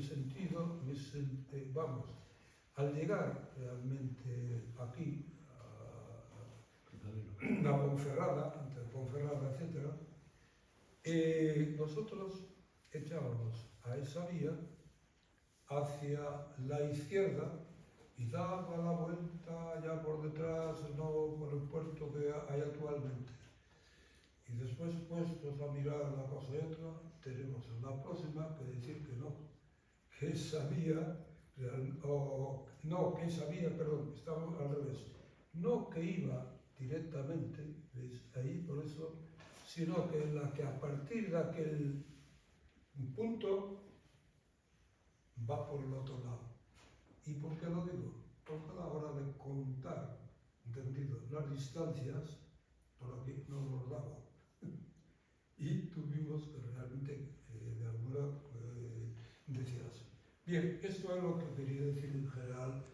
sentido, vamos, al llegar realmente aquí, a Ponferrada, entre Ponferrada, etc., nosotros echábamos a esa vía hacia la izquierda y daba la vuelta ya por detrás, no por el puerto que hay actualmente. Y después, puestos a mirar una cosa y otra, tenemos en la próxima que decir que no, que esa vía, perdón, estamos al revés, no que iba directamente, ¿veis? Ahí, por eso, sino que en la que a partir de aquel punto va por el otro lado. ¿Y por qué lo digo? Porque a la hora de contar, entendido, las distancias, por aquí no nos daba. Y tuvimos que realmente, de alguna, decir así. Bien, esto es lo que quería decir en general